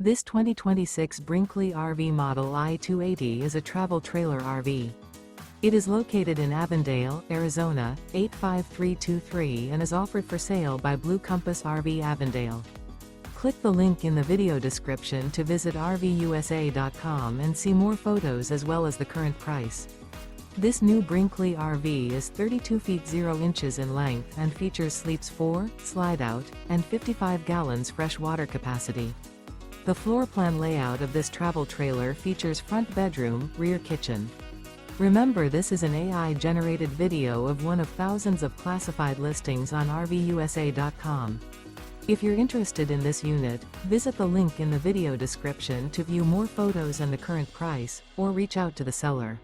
This 2026 Brinkley RV Model I 280 is a travel trailer RV. It is located in Avondale, Arizona, 85323 and is offered for sale by Blue Compass RV Avondale. Click the link in the video description to visit RVUSA.com and see more photos as well as the current price. This new Brinkley RV is 32 feet 0 inches in length and features sleeps 4, slide-out, and 55 gallons fresh water capacity. The floor plan layout of this travel trailer features front bedroom, rear kitchen. Remember, this is an AI-generated video of one of thousands of classified listings on RVUSA.com. If you're interested in this unit, visit the link in the video description to view more photos and the current price, or reach out to the seller.